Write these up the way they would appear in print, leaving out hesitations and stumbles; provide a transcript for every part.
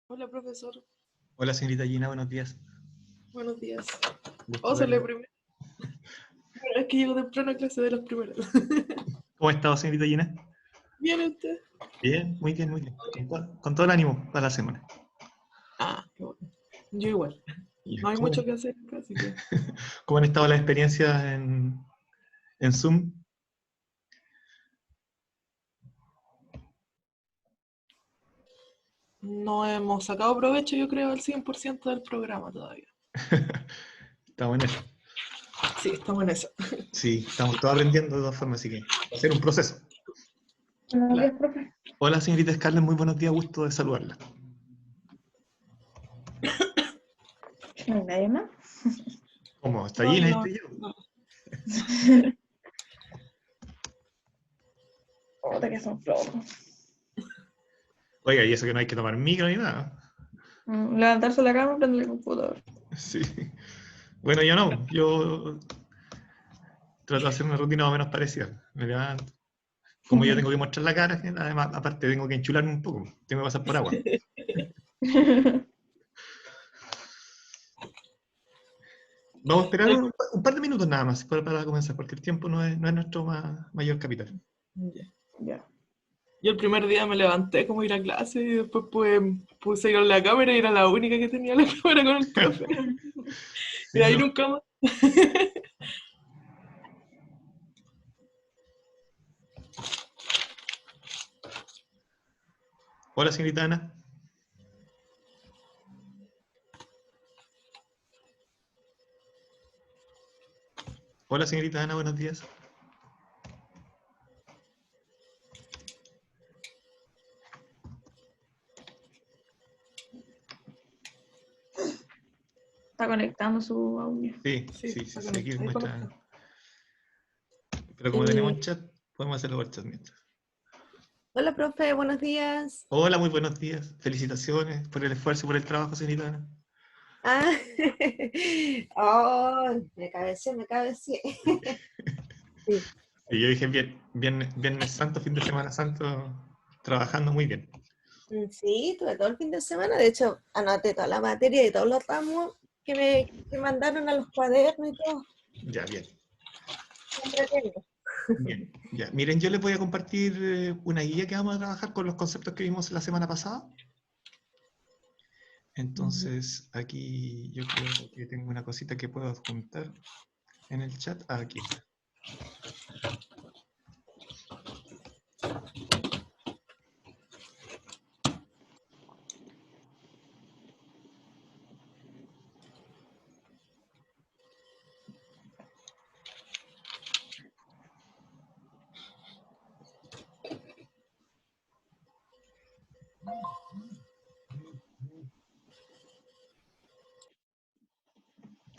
Hola, profesor. Hola, señorita Gina, buenos días. Buenos días. Gusto Soy la verla. primera. Bueno, es que llego temprano a clase de los primeros. ¿Cómo ha estado, señorita Gina? ¿Bien usted? Bien, muy bien, muy bien. Con todo el ánimo para la semana. Ah, qué bueno. Yo igual. Ya. No hay mucho que hacer acá, así que... ¿Cómo han estado las experiencias en Zoom? No hemos sacado provecho, yo creo, al 100% del programa todavía. Estamos en eso. Sí, estamos en eso. Sí, estamos todos aprendiendo de todas formas, así que va a ser un proceso. Buenos días, Claro. profe. Hola, señorita Scarlett, muy buenos días, gusto de saludarla. ¿No hay nadie más? ¿Cómo? ¿Está No, Gina? yo Ahí no. estoy yo. No. Otra que son flojos. Oiga, y eso que no hay que tomar micro ni nada. Levantarse de la cama y prender el computador. Sí. Bueno, yo no. Yo trato de hacer una rutina más o menos parecida. Me levanto. Como yo tengo que mostrar la cara, además, aparte tengo que enchularme un poco. Tengo que pasar por agua. Vamos a esperar un par de minutos nada más para comenzar, porque el tiempo no es nuestro mayor capital. Ya. Ya. Yo el primer día me levanté como ir a clase y después puse ir a la cámara y era la única que tenía la cámara con el profe. Y de Sí, ahí no. nunca más. Hola, señorita Ana. Hola, señorita Ana, buenos días. Está conectando su audio. Sí, Sí, sí, está sí, sí, aquí conectado. muestra. Pero como tenemos chat, podemos hacerlo por chat mientras. Hola, profe, buenos días. Hola, muy buenos días. Felicitaciones por el esfuerzo y por el trabajo, señorita Ana. Ah, oh, me cabeceé, me cabeceé. Sí. Y yo dije, viernes santo, fin de semana santo, trabajando muy bien. Sí, tuve todo el fin de semana. De hecho, anoté toda la materia y todos los ramos que mandaron a los cuadernos y todo. Ya, bien. Siempre tengo. Bien, ya. Miren, yo les voy a compartir una guía que vamos a trabajar con los conceptos que vimos la semana pasada. Entonces, aquí yo creo que tengo una cosita que puedo adjuntar en el chat. Ah, aquí está.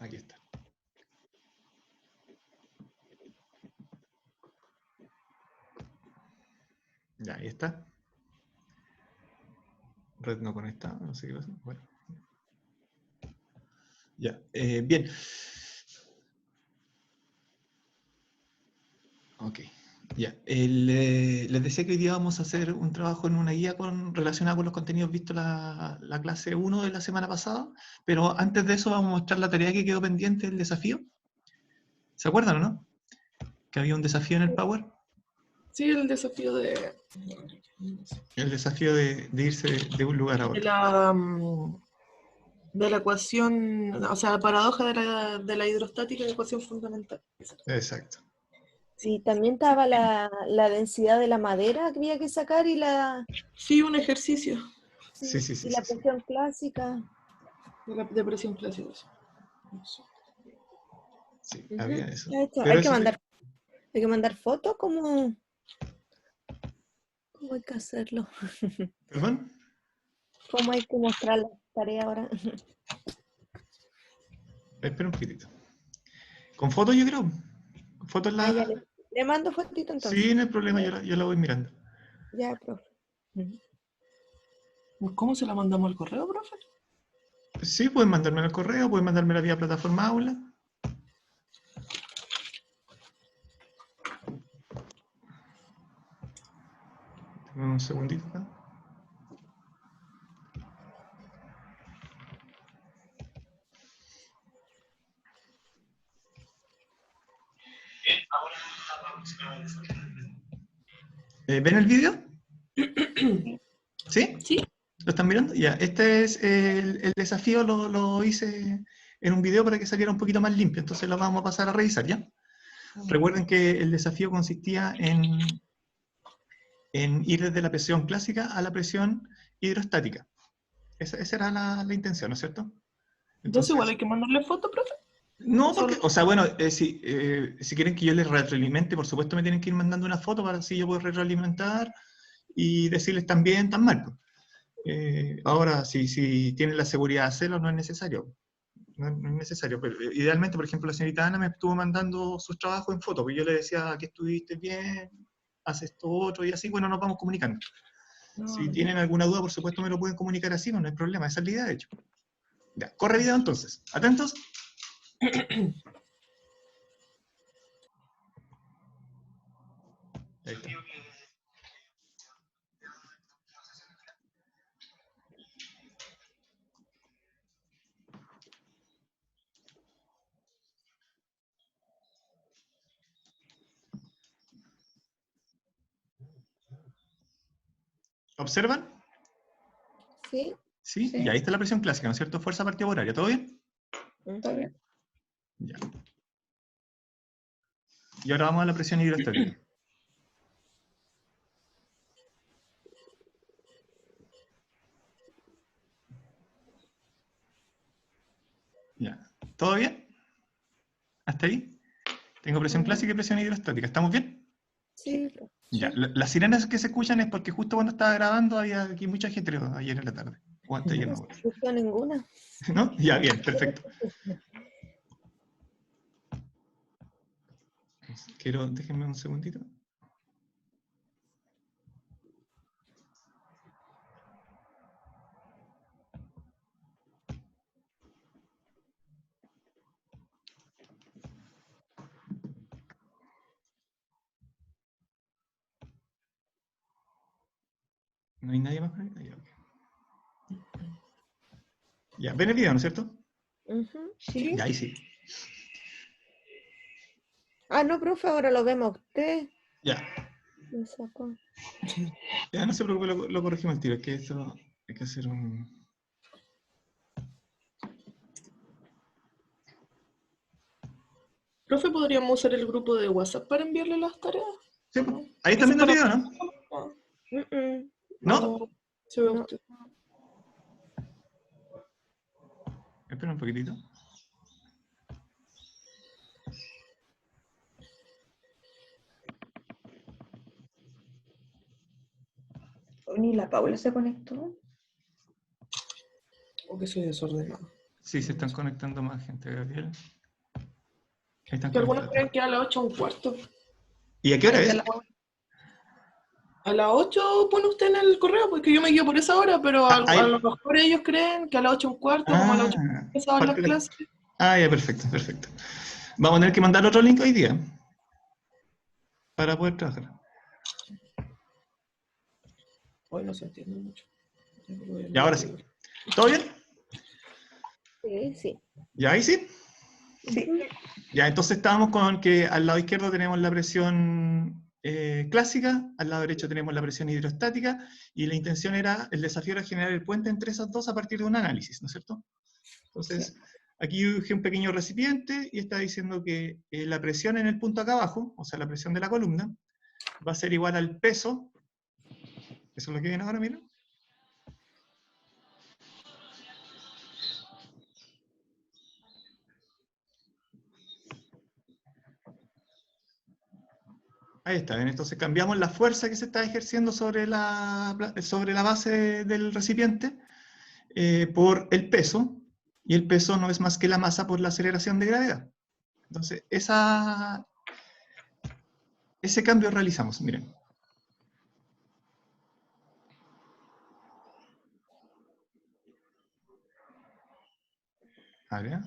Aquí está. Ya, ahí está. Red no conectada, no sé qué pasa. Bueno. Ya, bien. Ok, ya. Les decía que hoy día vamos a hacer un trabajo en una guía relacionada con los contenidos vistos la clase 1 de la semana pasada, pero antes de eso vamos a mostrar la tarea que quedó pendiente, el desafío. ¿Se acuerdan o no? Que había un desafío en el Power. Sí, el desafío de El desafío de irse de un lugar a de otro. la ecuación, o sea, la paradoja de la hidrostática de ecuación fundamental. Exacto. Sí, también estaba la densidad de la madera que había que sacar y Sí, un ejercicio Sí, sí, sí, sí, y la sí, sí. presión clásica. de la depresión clásica. Sí, Ujú, había eso. ya está. Pero eso se... Hay que mandar fotos, ¿cómo hay que hacerlo? ¿Perdón? ¿Cómo hay que mostrar la tarea ahora? Espera un poquitito. ¿Con fotos yo creo? ¿Con fotos Ah, la...? ya le mando fotito entonces. Sí, no hay problema, yo la voy mirando. Ya, profe. Ujú. ¿Cómo se la mandamos al correo, profe? Sí, pueden mandármela al correo, pueden mandármela vía plataforma Aula. Un segundito acá. ¿Ven el vídeo? ¿Sí? Sí. ¿Lo están mirando? Ya, este es el desafío, lo hice en un video para que saliera un poquito más limpio, entonces lo vamos a pasar a revisar, ¿ya? Recuerden que el desafío consistía en ir desde la presión clásica a la presión hidrostática. Esa era la intención, ¿no es cierto? Entonces igual hay que mandarle foto, profe. No, porque, Solo- o sea, bueno, si quieren que yo les retroalimente, por supuesto me tienen que ir mandando una foto para así yo poder retroalimentar y decirles tan bien, tan mal. Pues. Ahora, si tienen la seguridad de hacerlo, no es necesario. No es necesario. Pero, idealmente, por ejemplo, la señorita Ana me estuvo mandando sus trabajos en foto, porque yo le decía que estuviste bien, haces esto otro, y así, bueno, nos vamos comunicando. No, Si tienen alguna duda, por supuesto me lo pueden comunicar así, no hay problema, esa es la idea, de hecho. Ya, corre video entonces. ¿Atentos? Ahí está. ¿Observan? Sí. ¿Sí? Sí. Y ahí está la presión clásica, ¿no es cierto? Fuerza partida por área, ¿todo bien? Está Ujú. bien. Ya. Y ahora vamos a la presión hidrostática. Ya. ¿Todo bien? ¿Hasta ahí? Tengo presión clásica y presión hidrostática. ¿Estamos bien? Sí, profe. Ya. Sí. Las sirenas que se escuchan es porque justo cuando estaba grabando había aquí mucha gente ayer en la tarde. O antes ayer, No no. se escuchó ninguna. ¿No? Ya, bien, perfecto. Déjenme un segundito. ¿No hay nadie más por ahí? Ah, ya, ok. Ya, ven el video, ¿no es cierto? Ujú. Sí. Ya, ahí sí. Ah, no, profe, ahora lo vemos a usted. Ya. Me sacó. Ya, no se preocupe, lo corregimos al tiro. Es que esto hay que hacer un... Profe, ¿podríamos usar el grupo de WhatsApp para enviarle las tareas? Sí, ¿O pues. no? Ahí está Ese viendo el para... video, ¿no? Ah, Mm-mm. ¿No? no, se ve No. usted. Espera un poquitito. Ni la Paula se conectó. O que soy desordenado. Sí, se están conectando más gente, Gabriel. Ahí están Que algunos conectados. creen que a las 8:15. ¿Y a qué hora Es de es? la A las 8 pone usted en el correo, porque yo me guío por esa hora, pero Ah, a lo mejor ellos creen que a las 8:15, como a las 8 ah, empezaban las falta- clases. ya, perfecto, perfecto. Vamos a tener que mandar otro link hoy día para poder trabajar. Hoy no se entiende mucho. Y ahora sí. ¿Todo bien? Sí, sí. ¿Ya ahí sí? Sí. Ya, entonces estábamos con que al lado izquierdo tenemos la presión clásica, al lado derecho tenemos la presión hidrostática, y la intención era, el desafío era generar el puente entre esas dos a partir de un análisis, ¿no es cierto? Entonces, aquí yo dibujé un pequeño recipiente y está diciendo que la presión en el punto acá abajo, o sea, la presión de la columna, va a ser igual al peso. Eso es lo que viene ahora, miren. Ahí está, ¿ven? Entonces cambiamos la fuerza que se está ejerciendo sobre la base del recipiente por el peso, y el peso no es más que la masa por la aceleración de gravedad. Entonces, ese cambio realizamos, miren. A ver.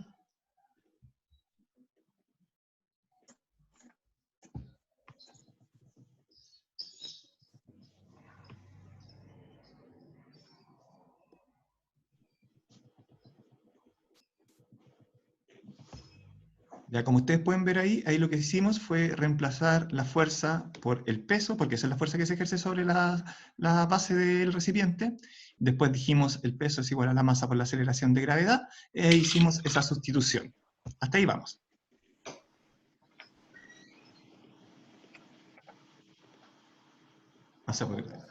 Ya como ustedes pueden ver ahí lo que hicimos fue reemplazar la fuerza por el peso, porque esa es la fuerza que se ejerce sobre la base del recipiente. Después dijimos el peso es igual a la masa por la aceleración de gravedad, e hicimos esa sustitución. Hasta ahí vamos. Masa por gravedad.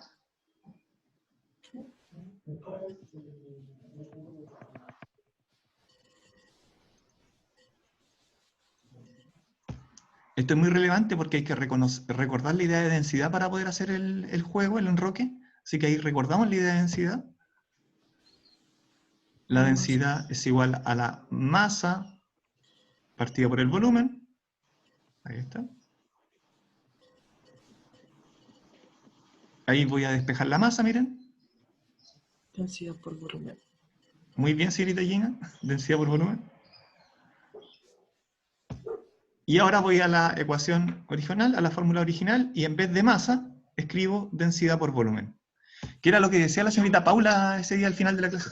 Esto es muy relevante porque hay que recordar la idea de densidad para poder hacer el juego, el enroque. Así que ahí recordamos la idea de densidad. La densidad es igual a la masa partida por el volumen. Ahí está. Ahí voy a despejar la masa, miren. Densidad por volumen. Muy bien, señorita Gina. Densidad por volumen. Y ahora voy a la ecuación original, a la fórmula original, y en vez de masa, escribo densidad por volumen. Que era lo que decía la señorita Paula ese día al final de la clase.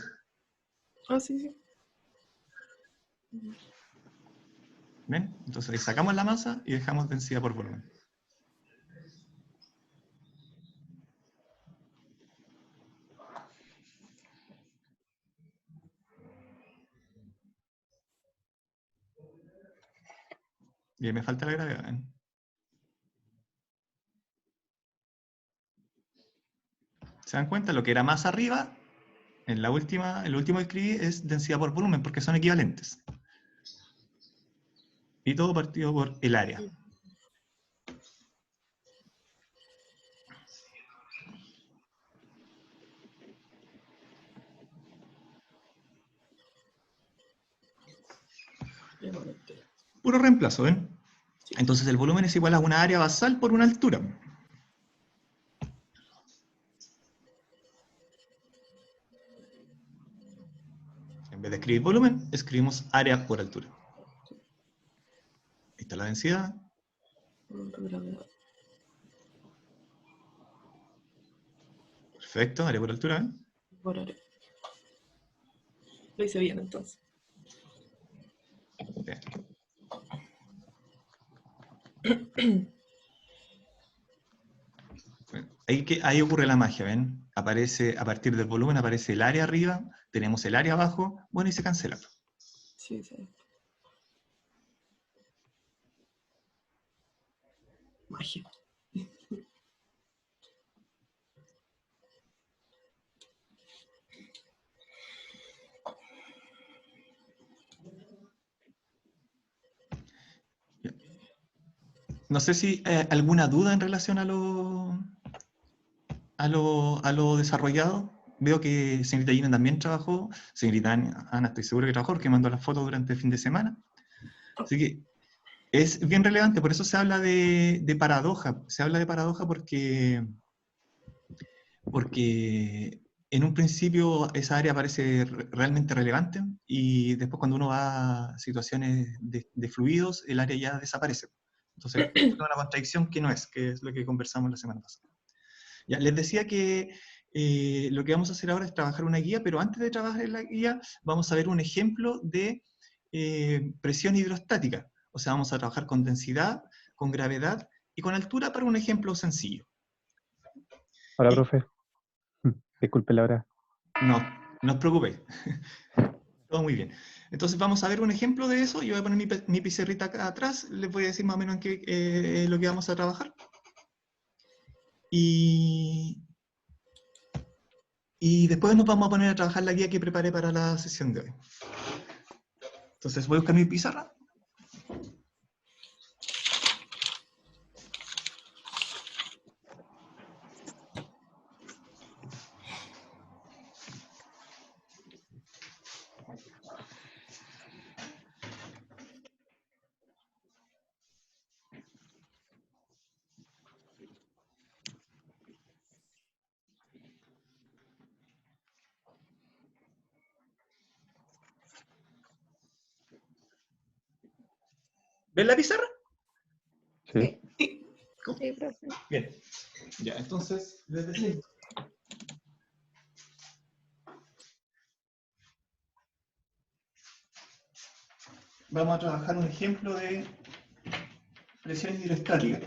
Ah, sí, sí. ¿Ven? Entonces ahí sacamos la masa y dejamos densidad por volumen. Y ahí me falta la gravedad. ¿Ven? ¿Se dan cuenta? Lo que era más arriba, en el último que escribí es densidad por volumen, porque son equivalentes. Y todo partido por el área. Puro reemplazo, ¿ven? Entonces el volumen es igual a una área basal por una altura. En vez de escribir volumen, escribimos área por altura. Ahí está la densidad. Perfecto, área por altura. ¿Eh? Por área. Lo hice bien entonces. Bien. Ahí ocurre la magia, ¿ven? Aparece, a partir del volumen aparece el área arriba, tenemos el área abajo, bueno, y se cancela. Sí, sí. Magia. No sé si alguna duda en relación a lo desarrollado. Veo que señorita Gina también trabajó, señorita Ana estoy seguro que trabajó porque mandó las fotos durante el fin de semana. Así que es bien relevante, por eso se habla de paradoja. Se habla de paradoja porque en un principio esa área parece realmente relevante y después cuando uno va a situaciones de fluidos, el área ya desaparece. Entonces, es una contradicción que no es, que es lo que conversamos la semana pasada. Ya, les decía que lo que vamos a hacer ahora es trabajar una guía, pero antes de trabajar en la guía vamos a ver un ejemplo de presión hidrostática. O sea, vamos a trabajar con densidad, con gravedad y con altura para un ejemplo sencillo. Hola, Y- profe. Disculpe la hora. No os preocupéis. Todo muy bien. Entonces vamos a ver un ejemplo de eso. Yo voy a poner mi pizarrita acá atrás. Les voy a decir más o menos en qué lo que vamos a trabajar. Y después nos vamos a poner a trabajar la guía que preparé para la sesión de hoy. Entonces voy a buscar mi pizarra. ¿Ven la pizarra? Sí. Sí, profe. Bien. Ya, entonces les decía. vamos a trabajar un ejemplo de presión hidrostática.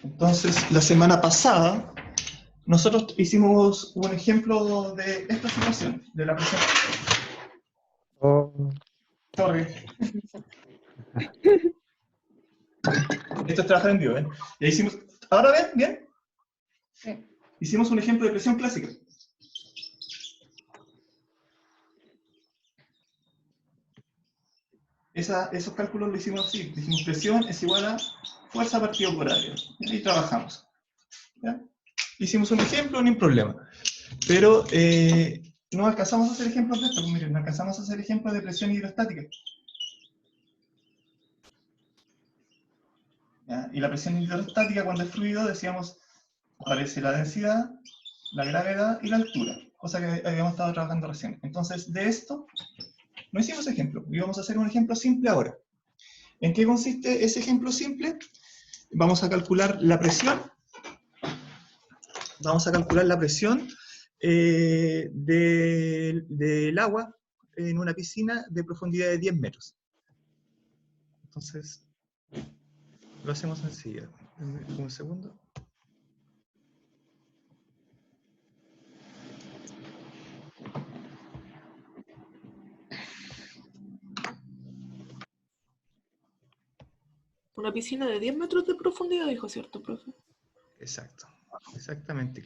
Entonces, la semana pasada, nosotros hicimos un ejemplo de esta situación, de la presión. Oh, Sorry. Esto es trabajar en vivo, ¿eh? Ya hicimos. ¿Ahora ven? ¿Bien? Sí. Hicimos un ejemplo de presión clásica. Esos cálculos lo hicimos así. Dijimos presión es igual a fuerza partido por área. Y ahí trabajamos. ¿Ya? Hicimos un ejemplo, ni un problema. Pero no alcanzamos a hacer ejemplos de esto. Pues miren, no alcanzamos a hacer ejemplos de presión hidrostática. ¿Ya? Y la presión hidrostática, cuando es fluido, decíamos, aparece la densidad, la gravedad y la altura, cosa que habíamos estado trabajando recién. Entonces, de esto no hicimos ejemplo, y vamos a hacer un ejemplo simple ahora. ¿En qué consiste ese ejemplo simple? Vamos a calcular la presión. Vamos a calcular la presión del agua en una piscina de profundidad de 10 metros. Entonces, lo hacemos enseguida. Un segundo. Una piscina de 10 metros de profundidad, dijo, ¿cierto, profe? Exacto, exactamente.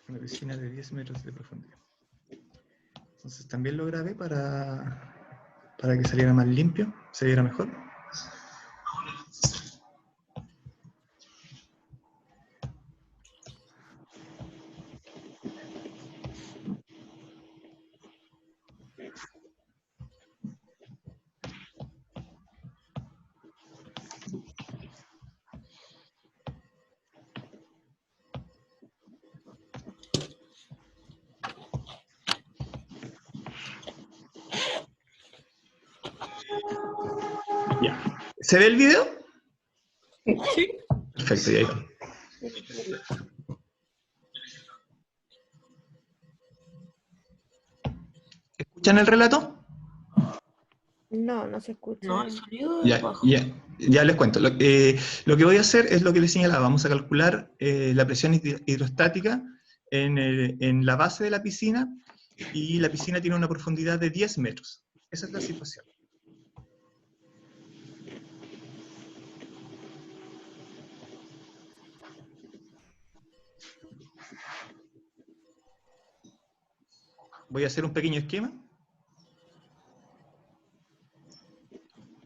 Una piscina de 10 metros de profundidad. Entonces también lo grabé para que saliera más limpio, se viera mejor. Ya. ¿Se ve el video? Sí. Perfecto, y ahí. ¿Escuchan el relato? No, no se escucha. No, el sonido es bajo. Ya les cuento. Lo que voy a hacer es lo que les señalaba. Vamos a calcular la presión hidrostática en la base de la piscina, y la piscina tiene una profundidad de 10 metros. Esa es la situación. Voy a hacer un pequeño esquema.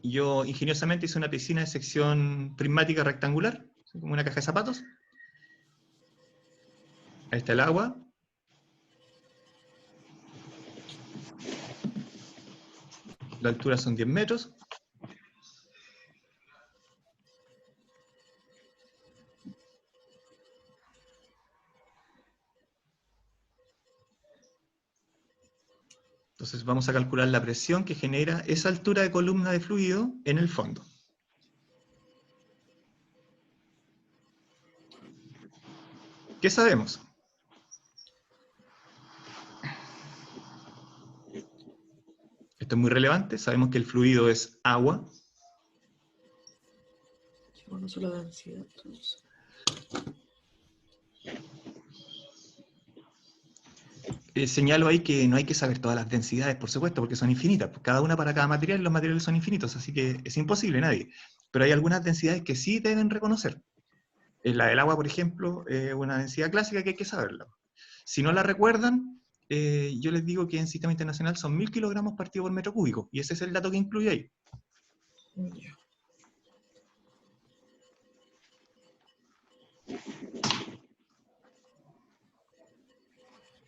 Yo ingeniosamente hice una piscina de sección prismática rectangular, como una caja de zapatos. Ahí está el agua. La altura son 10 metros. Entonces vamos a calcular la presión que genera esa altura de columna de fluido en el fondo. ¿Qué sabemos? Esto es muy relevante. Sabemos que el fluido es agua. Bueno, eso es la densidad, entonces. Señalo ahí que no hay que saber todas las densidades, por supuesto, porque son infinitas. Cada una para cada material, los materiales son infinitos, así que es imposible, nadie. Pero hay algunas densidades que sí deben reconocer. La del agua, por ejemplo, es una densidad clásica que hay que saberla. Si no la recuerdan, yo les digo que en Sistema Internacional son 1000 kilogramos partido por metro cúbico, y ese es el dato que incluye ahí. Ya.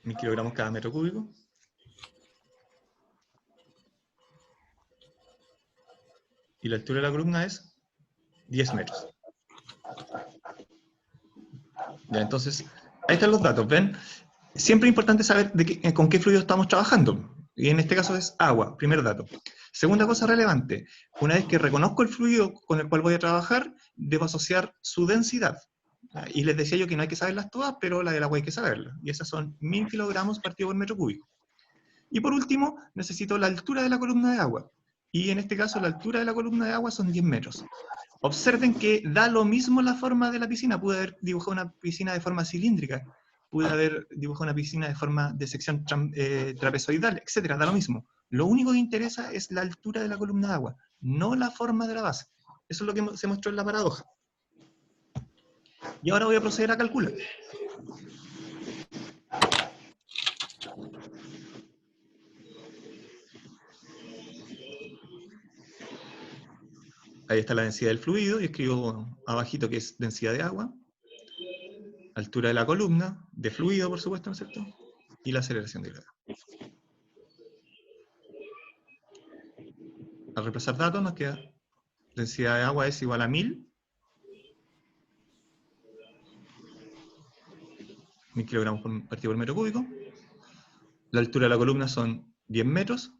Mil kilogramos cada metro cúbico. Y la altura de la columna es 10 metros. Ya, entonces, ahí están los datos, ¿ven? Siempre es importante saber con qué fluido estamos trabajando. Y en este caso es agua, primer dato. Segunda cosa relevante, una vez que reconozco el fluido con el cual voy a trabajar, debo asociar su densidad. Y les decía yo que no hay que saberlas todas, pero la del agua hay que saberla. Y esas son 1000 kilogramos partido por metro cúbico. Y por último, necesito la altura de la columna de agua. Y en este caso, la altura de la columna de agua son 10 metros. Observen que da lo mismo la forma de la piscina. Pude haber dibujado una piscina de forma cilíndrica, pude haber dibujado una piscina de forma de sección trapezoidal, etc. Da lo mismo. Lo único que interesa es la altura de la columna de agua, no la forma de la base. Eso es lo que se mostró en la paradoja. Y ahora voy a proceder a calcular. Ahí está la densidad del fluido, y escribo abajito que es densidad de agua, altura de la columna, de fluido, por supuesto, ¿no es cierto? Y la aceleración de gravedad. Al reemplazar datos nos queda densidad de agua es igual a 1000 kilogramos partido por metro cúbico. La altura de la columna son 10 metros.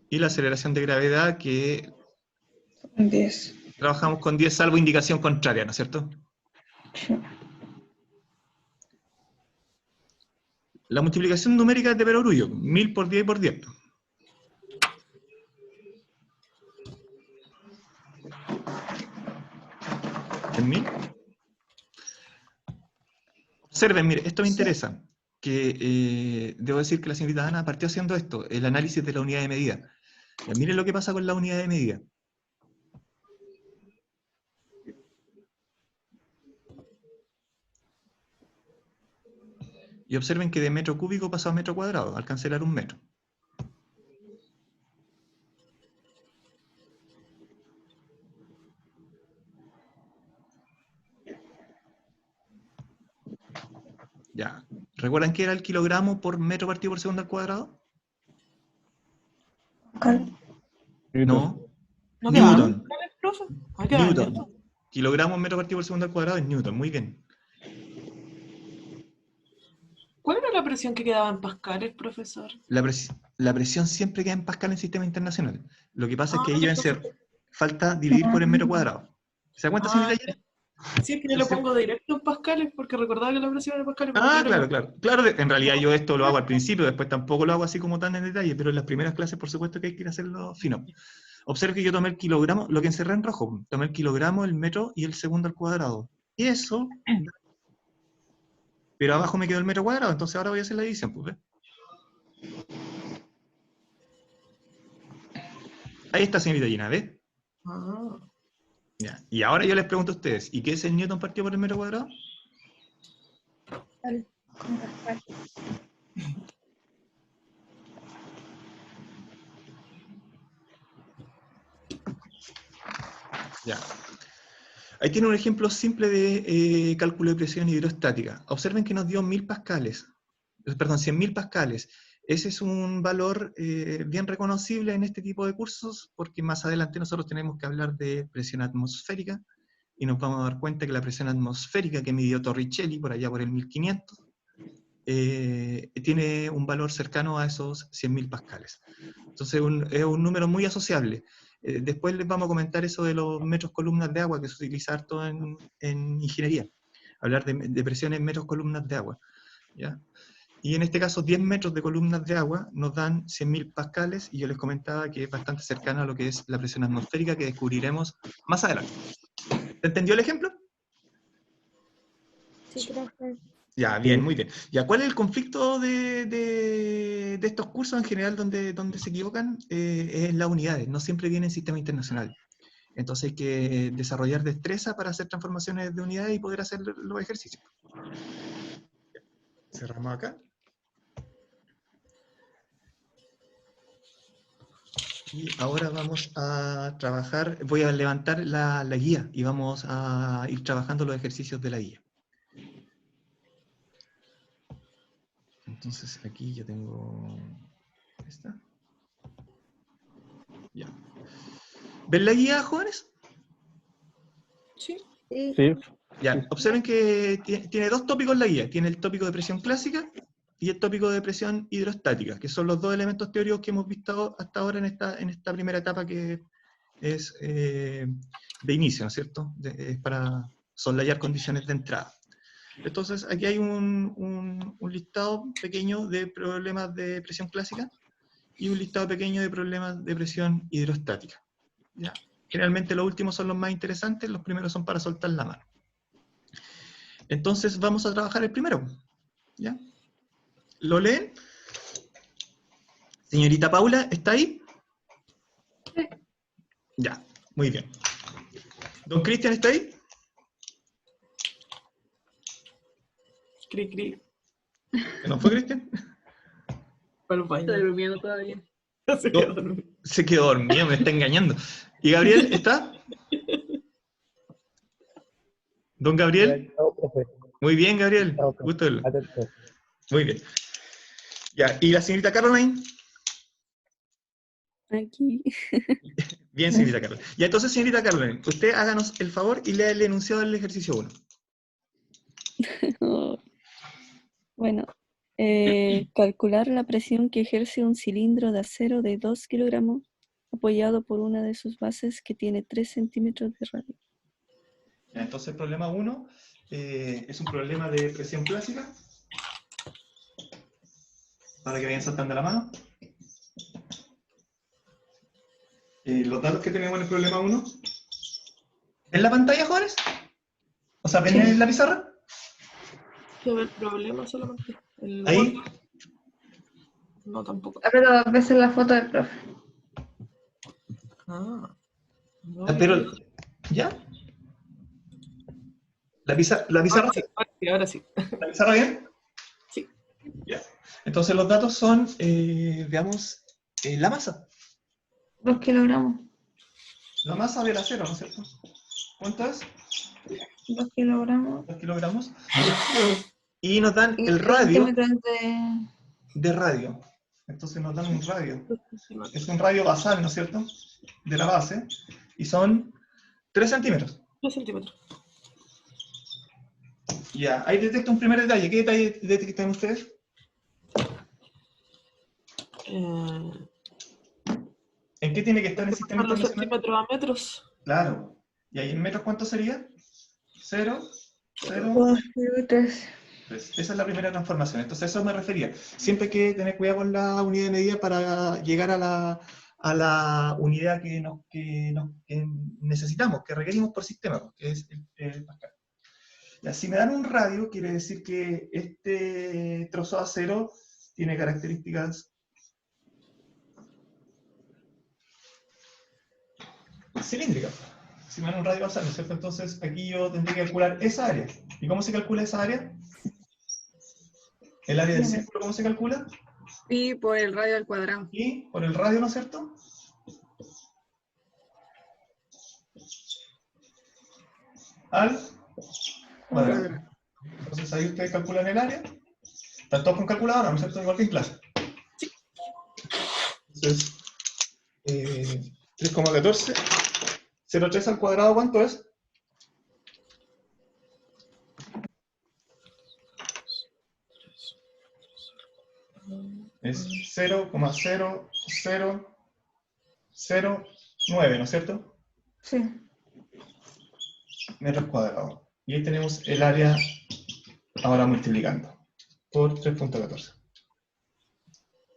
Y la aceleración de gravedad que 10. trabajamos con 10 salvo indicación contraria, ¿no es cierto? La multiplicación numérica es de perogrullo, 1000 por 10 por 10. ¿En 1000? Observen, mire, esto me interesa, que debo decir que la señorita Ana partió haciendo esto, el análisis de la unidad de medida. Miren lo que pasa con la unidad de medida. Y observen que de metro cúbico pasó a metro cuadrado, al cancelar un metro. Ya. ¿Recuerdan que era el kilogramo por metro partido por segundo al cuadrado? No. ¿No quedaban Newton. pascales, profe? Ah, quedaban Newton. Newton. Kilogramos metro partido por segundo al cuadrado es Newton. Muy bien. ¿Cuál era la presión que quedaba en pascales, profesor? La presión siempre queda en pascal en sistema internacional. Lo que pasa es que Ah, ellos deben ser falta dividir por el metro cuadrado. ¿Se da cuenta, señorita Yera? Sí, es que yo lo pongo directo en pascales porque recordaba que la presión era pascales. pero Ah, claro, claro. Claro, en realidad yo esto lo hago al principio, después tampoco lo hago así como tan en detalle, pero en las primeras clases por supuesto que hay que ir a hacerlo fino. Observe que yo tomé el kilogramo, lo que encerré en rojo, tomé el kilogramo, el metro y el segundo al cuadrado. Y eso, pero abajo me quedó el metro cuadrado, entonces ahora voy a hacer la división, pues, ¿ves? Ahí está, señorita Gina, ¿ves? Ah, Ya. Y ahora yo les pregunto a ustedes, ¿y qué es el Newton partido por el metro cuadrado? Con Pascal. Ya. Ahí tiene un ejemplo simple de cálculo de presión hidrostática. Observen que nos dio 1000 pascales, perdón, 100.000 pascales. Ese es un valor bien reconocible en este tipo de cursos, porque más adelante nosotros tenemos que hablar de presión atmosférica, y nos vamos a dar cuenta que la presión atmosférica que midió Torricelli por allá por el 1500, tiene un valor cercano a esos 100.000 pascales. Entonces es un número muy asociable. Después les vamos a comentar eso de los metros columnas de agua, que se utiliza harto en ingeniería. Hablar de presiones en metros columnas de agua. ¿Ya? Y en este caso 10 metros de columnas de agua nos dan 100.000 pascales, y yo les comentaba que es bastante cercano a lo que es la presión atmosférica, que descubriremos más adelante. ¿Se entendió el ejemplo? Sí, profe. Ya, bien, muy bien. ¿Ya cuál es el conflicto de estos cursos en general donde se equivocan? Es las unidades, no siempre viene en sistema internacional. Entonces hay que desarrollar destreza para hacer transformaciones de unidades y poder hacer los ejercicios. Cerramos acá. Y ahora vamos a trabajar, voy a levantar la guía y vamos a ir trabajando los ejercicios de la guía. Entonces aquí ya tengo esta. Ya. ¿Ven la guía, jóvenes? sí. Sí. Sí. Ya, observen que tiene dos tópicos la guía. Tiene el tópico de presión clásica y el tópico de presión hidrostática, que son los dos elementos teóricos que hemos visto hasta ahora en esta primera etapa, que es de inicio, ¿no es cierto? Es para soslayar condiciones de entrada. Entonces, aquí hay un listado pequeño de problemas de presión clásica y un listado pequeño de problemas de presión hidrostática. ¿Ya? Generalmente los últimos son los más interesantes, los primeros son para soltar la mano. Entonces, vamos a trabajar el primero. ¿Ya? ¿Lo leen? Señorita Paula, ¿está ahí? Sí. Ya, muy bien. ¿Don Cristian está ahí? Cri, cri. ¿No fue Cristian? Para el baño. Está durmiendo todavía. Se quedó dormido. Se quedó dormido, me está engañando. ¿Y Gabriel está? ¿Don Gabriel? Chao, profe. Muy bien, Gabriel. Chao, profe. Gusto verlo. Atento. Muy bien. Ya, ¿y la señorita Caroline? Aquí. Bien, señorita Caroline. Ya, entonces, señorita Caroline, usted háganos el favor y lea el enunciado del ejercicio 1. Bueno, calcular la presión que ejerce un cilindro de acero de 2 kilogramos apoyado por una de sus bases que tiene 3 centímetros de radio. Ya, entonces, el problema 1 es un problema de presión clásica. Para que vayan saltando la mano. Los datos que tenemos en el problema 1. ¿En la pantalla, jóvenes? O sea, ¿ven en la pizarra? Quiero ver problemas solamente. El Ahí. Word, no, tampoco. Apreto 2 veces la foto del profe. Ah. No, Pero, ¿ya? ¿La pizarra ahora sí, ahora sí. ¿La pizarra bien? Sí. Ya. Entonces los datos son, veamos, la masa. 2 kilogramos. La masa del acero, ¿no es cierto? ¿Cuánto es? 2 kilogramos. 2 kilogramos. Y nos dan Y el radio centímetros de radio. Entonces nos dan un radio. Es un radio basal, ¿no es cierto? De la base. Y son 3 centímetros. 3 centímetros. Ya, ahí detecta un primer detalle. ¿Qué detalle detectan ustedes? ¿En qué tiene que estar el sistema Los internacional? centímetros a metros. Claro. ¿Y ahí en metros cuánto sería? 0, 0, 3. Esa es la primera transformación. Entonces, a eso me refería. Siempre hay que tener cuidado con la unidad de medida para llegar a la unidad que necesitamos, que requerimos por sistema, que es el Pascal. Ya, si me dan un radio, quiere decir que este trozo de acero tiene características cilíndricas. Si me dan un radio basal, ¿no es cierto? Entonces, aquí yo tendría que calcular esa área. ¿Y cómo se calcula esa área? ¿El área del círculo cómo se calcula? Pi por el radio al cuadrado. Y por el radio, ¿no es cierto? Al cuadrado. Entonces ahí ustedes calculan el área. Están todos con calculadora, ¿no es cierto? Igual que en clase. Entonces, 3,14. 0,3 al cuadrado, ¿cuánto es? Es 0,0009, ¿no es cierto? Sí. Metros cuadrados. Y ahí tenemos el área ahora multiplicando por 3,14.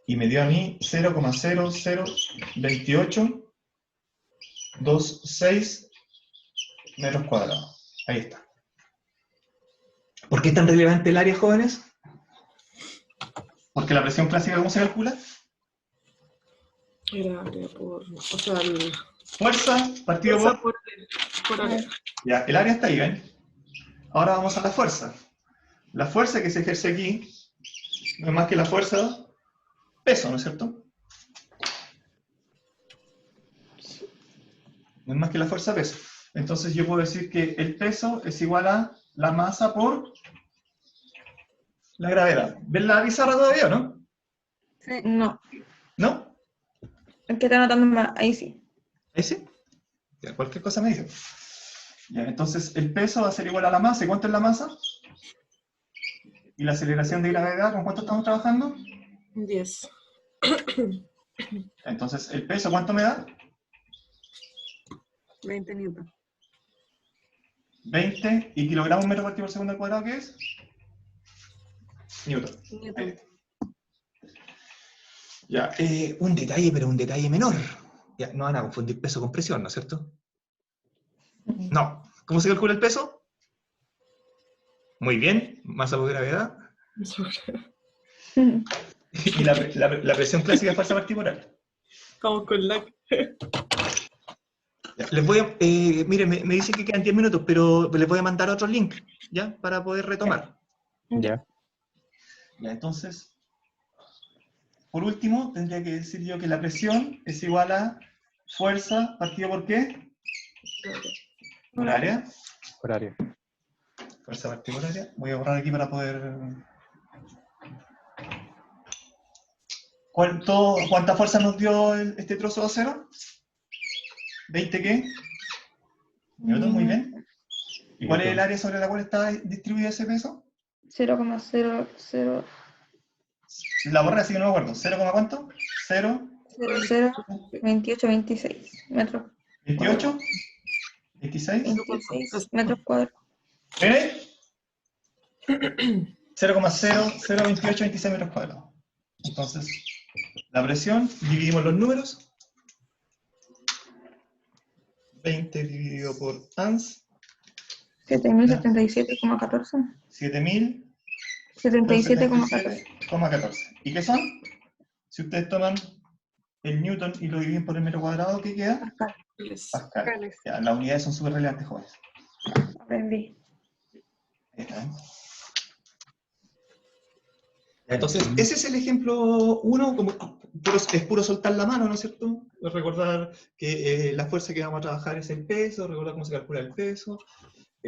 Y me dio a mí 0,0028226 metros cuadrados. Ahí está. ¿Por qué es tan relevante el área, jóvenes? Porque la presión clásica, ¿cómo se calcula? Era área por. O sea, el. Fuerza partido Fuerza por... por área. Ya, el área está ahí, ¿ven? Ahora vamos a la fuerza. La fuerza que se ejerce aquí no es más que la fuerza peso, ¿no es cierto? No es más que la fuerza peso. Entonces yo puedo decir que el peso es igual a la masa por la gravedad. ¿Ven la pizarra todavía o no? Sí. No. ¿No? El que está anotando más. Ahí sí. ¿Ahí sí? Ya, cualquier cosa me dice. Ya, entonces el peso va a ser igual a la masa. ¿Y cuánto es la masa? ¿Y la aceleración de gravedad con cuánto estamos trabajando? 10. Entonces, ¿el peso cuánto me da? 20 newton. 20. ¿Y kilogramos metro partido por segundo al cuadrado qué es? Newton. Ahí está. Ya, un detalle, pero un detalle menor. Ya, no van a confundir peso con presión, ¿no es cierto? No. ¿Cómo se calcula el peso? Muy bien, masa por gravedad. Y la presión clásica es fuerza particular. Vamos con la... Les voy a, miren, me dicen que quedan 10 minutos, pero les voy a mandar otro link, ¿ya? Para poder retomar. Ya. Ya, entonces, por último, tendría que decir yo que la presión es igual a fuerza partido por ¿qué? Por área. Horario. Fuerza partido por área. Voy a borrar aquí para poder... ¿Cuánta fuerza nos dio este trozo de acero? ¿20 qué? Newton, muy bien. ¿Y cuál es el área sobre la cual está distribuido ese peso? 0,00 La borré, así que no me acuerdo. ¿0, cuánto? 0, 2826 metros. 28, 26. 26 metros cuadrados. ¿Viene? 0,02826 metros cuadrados. Entonces, la presión, dividimos los números. 20 dividido por ANS. 7077,14. 77,14. ¿Y qué son? Si ustedes toman el Newton y lo dividen por el metro cuadrado, ¿qué queda? Pascal. Pascal. Ya, las unidades son súper relevantes, jóvenes. Aprendí. Ahí está, ¿eh? Entonces, ese es el ejemplo 1, es puro soltar la mano, ¿no es cierto? Recordar que la fuerza que vamos a trabajar es el peso, recordar cómo se calcula el peso.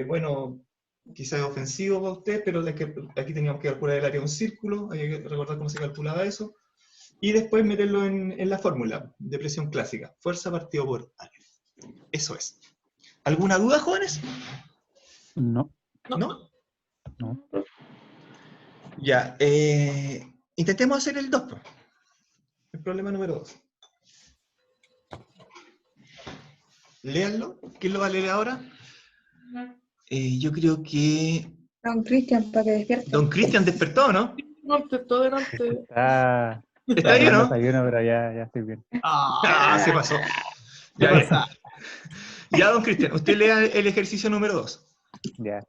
Bueno, quizás es ofensivo para usted, pero aquí teníamos que calcular el área de un círculo, hay que recordar cómo se calculaba eso. Y después meterlo en la fórmula de presión clásica, fuerza partido por área. Eso es. ¿Alguna duda, jóvenes? No. ¿No? No. Ya, intentemos hacer el 2. El problema número 2. Léanlo. ¿Quién lo va a leer ahora? Yo creo que... Don Cristian, para que despierte. Don Cristian despertó, ¿no? No, todo delante. Está ¿Está ahí o no? desayuno, pero ya estoy bien. Ah, se pasó. Ya, don Cristian, usted lea el ejercicio número 2. Ya.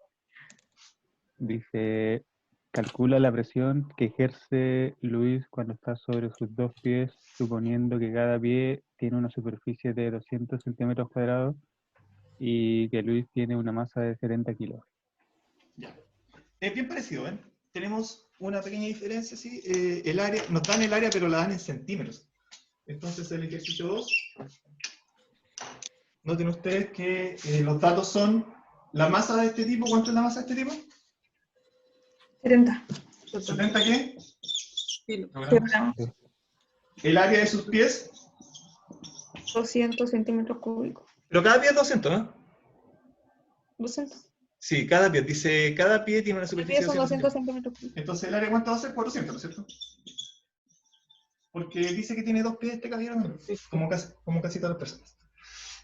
Dice, calcula la presión que ejerce Luis cuando está sobre sus dos pies, suponiendo que cada pie tiene una superficie de 200 centímetros cuadrados y que Luis tiene una masa de 70 kilos. Ya. Es bien parecido, ¿ven? Tenemos una pequeña diferencia, ¿sí? El área, nos dan el área, pero la dan en centímetros. Entonces, el ejercicio 2, noten ustedes que los datos son la masa de este tipo. ¿Cuánto es la masa de este tipo? 70. ¿70 qué? Kilogramos. El área de sus pies. 200 centímetros cúbicos. Pero cada pie es 200, ¿no? 200. Sí, cada pie. Dice, cada pie tiene una Los superficie pies son de 200 centímetros cúbicos. Entonces, ¿el área cuánto va a ser? 400, ¿no es cierto? Porque dice que tiene 2 pies este caballero, ¿no? Como casi todas las personas.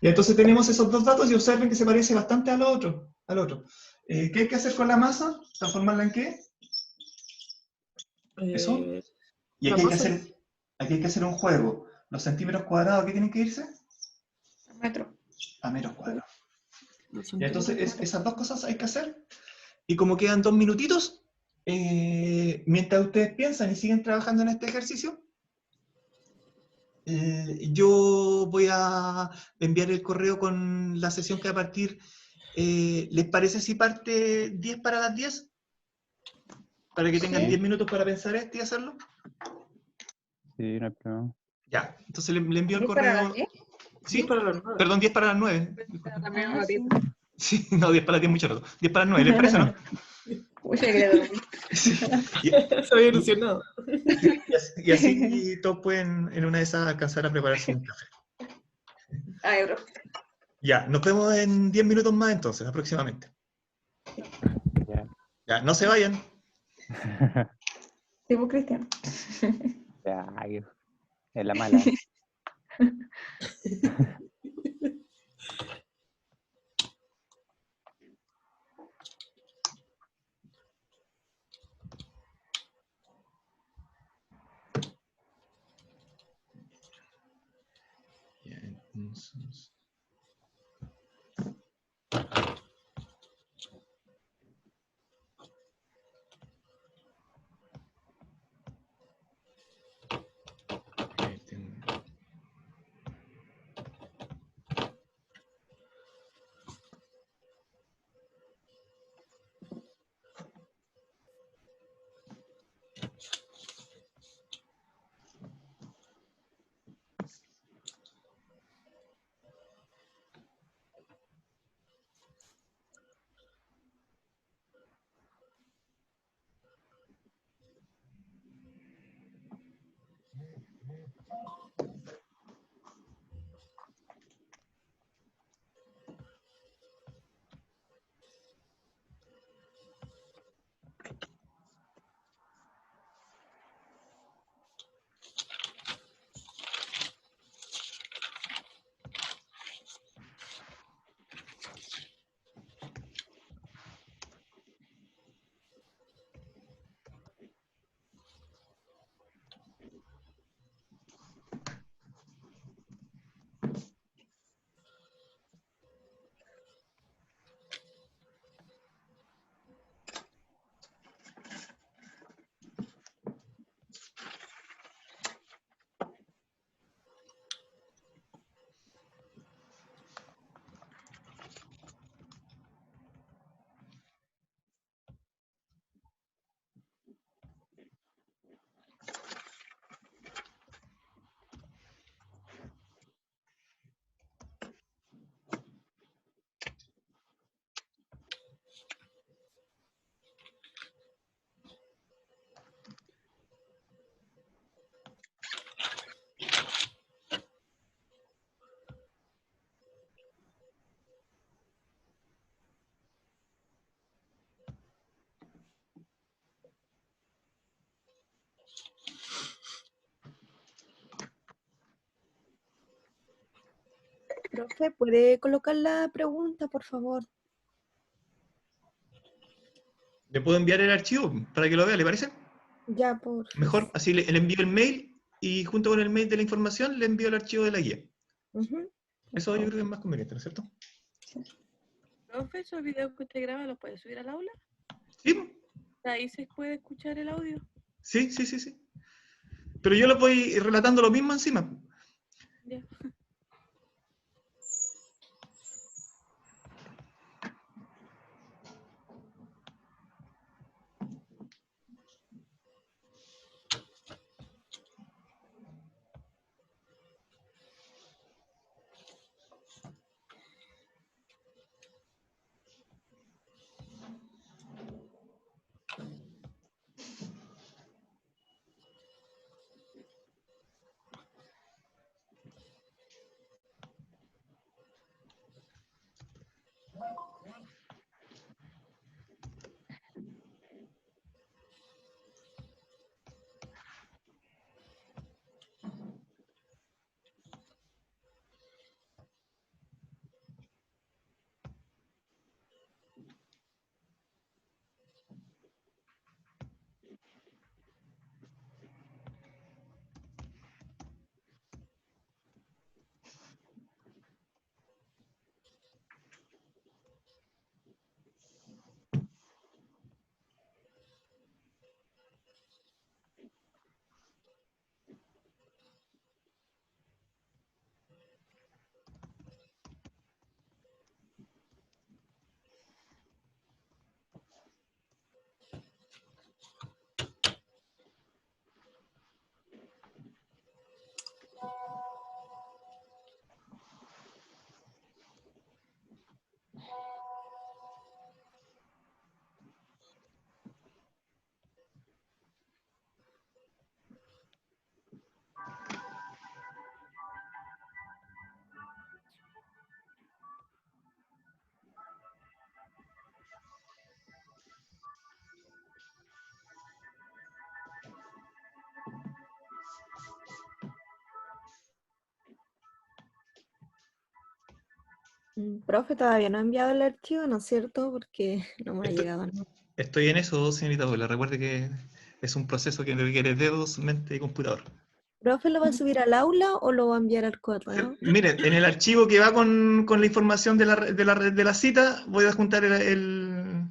Y entonces tenemos esos dos datos y observen que se parece bastante al otro. ¿Qué hay que hacer con la masa? ¿Transformarla en qué? ¿Eso? Y aquí hay que hacer un juego. ¿Los centímetros cuadrados qué tienen que irse? Metro. A metros cuadrados. Y entonces esas dos cosas hay que hacer. Y como quedan 2 minutitos, mientras ustedes piensan y siguen trabajando en este ejercicio, yo voy a enviar el correo con la sesión que va a partir. ¿Les parece si parte 10 para las 10? Para que tengan 10 minutos para pensar esto y hacerlo. Sí, no hay problema. Ya, entonces le envío el ¿10 para correo. las 10? Sí, para las 9. perdón, 10 para las 9. También un ratito. Sí, no, 10 para las 10 mucho rato. 10 para las 9, ¿les parece o no? Uy, ya quería dormir. Sí. Se había ilusionado. Y así todos pueden en una de esas alcanzar a prepararse un café. Ay, bro. Ya, nos vemos en 10 minutos más entonces, aproximadamente. Ya. Ya, no se vayan. Tipo Cristian. Ya, es la mala. Entonces, Profe, ¿puede colocar la pregunta, por favor? ¿le puedo enviar el archivo para que lo vea, le parece? Ya, por Mejor, así le envío el mail y junto con el mail de la información le envío el archivo de la guía. Ujú. Eso yo creo que es más conveniente, ¿no es cierto? Profe, esos videos que usted graba los puede subir al aula. Sí, Ahí se puede escuchar el audio. sí. Pero yo lo voy relatando lo mismo encima. Ya. Profe, todavía no ha enviado el archivo, ¿no es cierto? Porque no me ha Estoy, llegado nada. estoy en eso, señorita Paula. Recuerde que es un proceso que requiere dedos, mente y computador. ¿Profe lo va a subir al aula o lo va a enviar al correo? Miren, en el archivo que va con la información de la cita, voy a juntar el